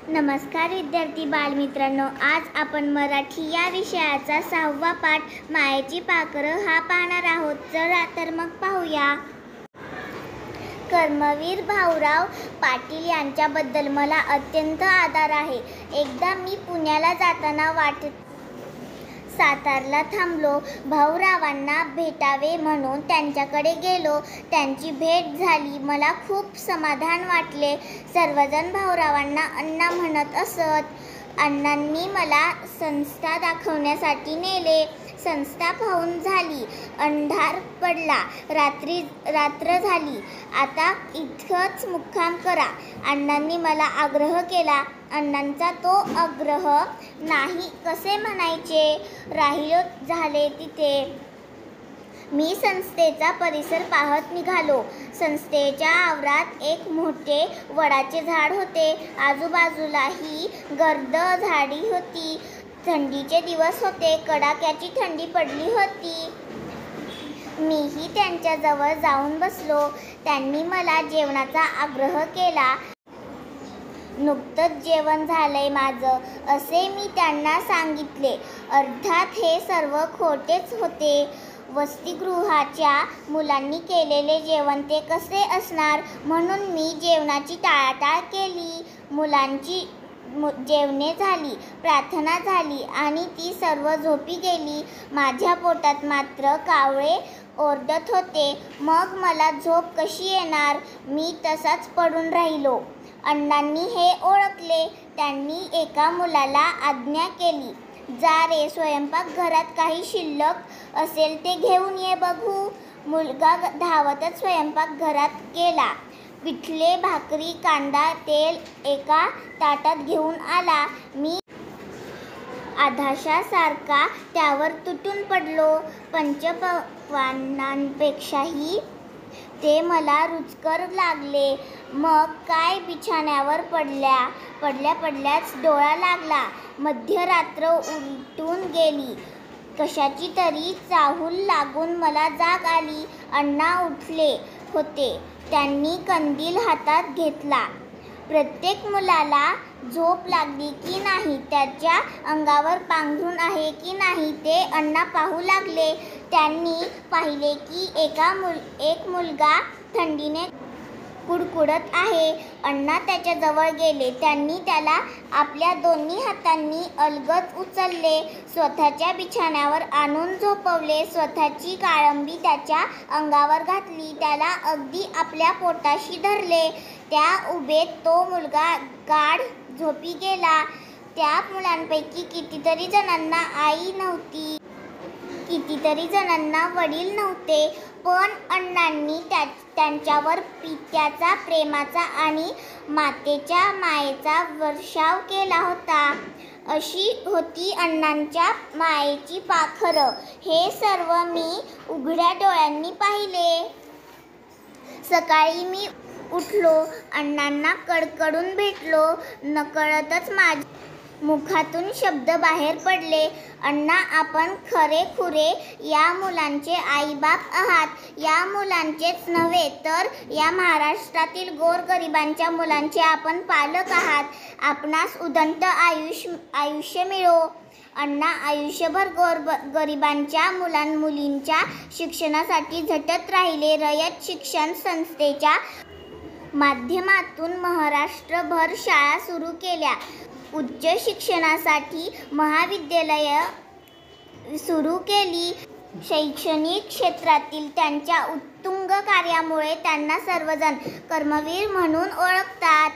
नमस्कार विद्यार्थी बालमित्रांनो, आज आपण मराठी या विषयाचा 6वा पाठ मायेची पाखरं हा पाहणार आहोत. चला तर मग पाहूया. कर्मवीर भाऊराव पाटील यांच्याबद्दल मला अत्यंत आदर आहे. एकदा मी पुण्याला जाताना वाटेत सातारला थांबलो. भाऊरावांना भेटावे म्हणून त्यांच्याकडे गेलो. त्यांची भेट झाली. मला खूप समाधान वाटले. सर्वजण भाऊरावांना अण्णा म्हणत असत. अण्णांनी मला संस्था दाखवण्यासाठी नेले. संस्था पाहून झाली. अंधार पडला. रात्र झाली. आता इथंच मुक्काम करा. अण्णांनी मला आग्रह केला. अण्णांचा तो आग्रह नाही कसे म्हणायचे. राहिलो झाले तिथे. मी संस्थेचा परिसर पाहत निघालो. संस्थेच्या आवारात एक मोठे वडाचे झाड होते. आजूबाजूलाही गर्द झाडी होती. थंडीचे दिवस होते. कडाक्याची थंडी पडली होती. मीही त्यांच्याजवळ जाऊन बसलो. त्यांनी मला जेवणाचा आग्रह केला. नुकतंच जेवण झालंय माझं, असे मी त्यांना सांगितले. अर्थात हे सर्व खोटेच होते. वसतिगृहाच्या मुलांनी केलेले जेवण ते कसे असणार, म्हणून मी जेवणाची टाळाटाळ केली. मुलांची जेवणे झाली. प्रार्थना झाली आणि ती सर्व झोपी गेली. माझ्या पोटात मात्र कावळे ओरडत होते. मग मला झोप कशी येणार. मी तसाच पडून राहिलो. अण्णांनी हे ओळखले. त्यांनी एका मुलाला आज्ञा केली, जा रे, स्वयंपाकघरात काही शिल्लक असेल ते घेऊन ये बघू. मुलगा धावतच स्वयंपाकघरात गेला. पिठले, भाकरी, कांदा, तेल एका ताटात घेऊन आला. मी आधाशासारखा त्यावर तुटून पडलो. पंचपक्वान्नांपेक्षाही ते मला रुचकर लागले. मग काय, बिछाण्यावर पडल्याच डोळा लागला. मध्यरात्र उलटून गेली. कशाची तरी चाहूल लागून मला जाग आली. अण्णा उठले होते. त्यांनी कंदील हातात घेतला. प्रत्येक मुलाला झोप लागली की नाही, त्याच्या अंगावर पांघरूण आहे की नाही ते अण्णा पाहू लागले. त्यांनी पाहिले की एक मुलगा थंडीने कुडकुडत आहे. अण्णा त्याच्याजवळ गेले. त्यांनी त्याला आपल्या दोन्ही हातांनी अलगद उचलले. स्वतःच्या बिछाण्यावर आणून झोपवले. स्वतःची काळंबी त्याच्या अंगावर घातली. त्याला अगदी आपल्या पोटाशी धरले. त्या उभेत तो मुलगा गाढ झोपी गेला. त्या मुलांपैकी कितीतरी जणांना आई नव्हती. कितीतरी जणांना वडील नव्हते. पण अण्णांनी त्यांच्यावर पित्याचा, प्रेमाचा आणि मातेच्या मायेचा वर्षाव केला होता. अशी होती अण्णांच्या मायेची पाखरं. हे सर्व मी उघड्या डोळ्यांनी पाहिले. सकाळी मी उठलो. अण्णांना कडकडून भेटलो. नकळतच माझ्या मुखातून शब्द बाहेर पडले, अण्णा, आपण खरेखुरे या मुलांचे आईबाप आहात. या मुलांचेच नव्हे तर या महाराष्ट्रातील गोरगरिबांच्या मुलांचे आपण पालक आहात. आपणास उदंड आयुष्य मिळो. अण्णा आयुष्यभर गोरगरिबांच्या मुलांमुलींच्या शिक्षणासाठी झटत राहिले. रयत शिक्षण संस्थेच्या माध्यमातून महाराष्ट्रभर शाळा सुरू केल्या. उच्च शिक्षणासाठी महाविद्यालये सुरू केली. शैक्षणिक क्षेत्रातील त्यांच्या उत्तुंग कार्यामुळे त्यांना सर्वजण कर्मवीर म्हणून ओळखतात.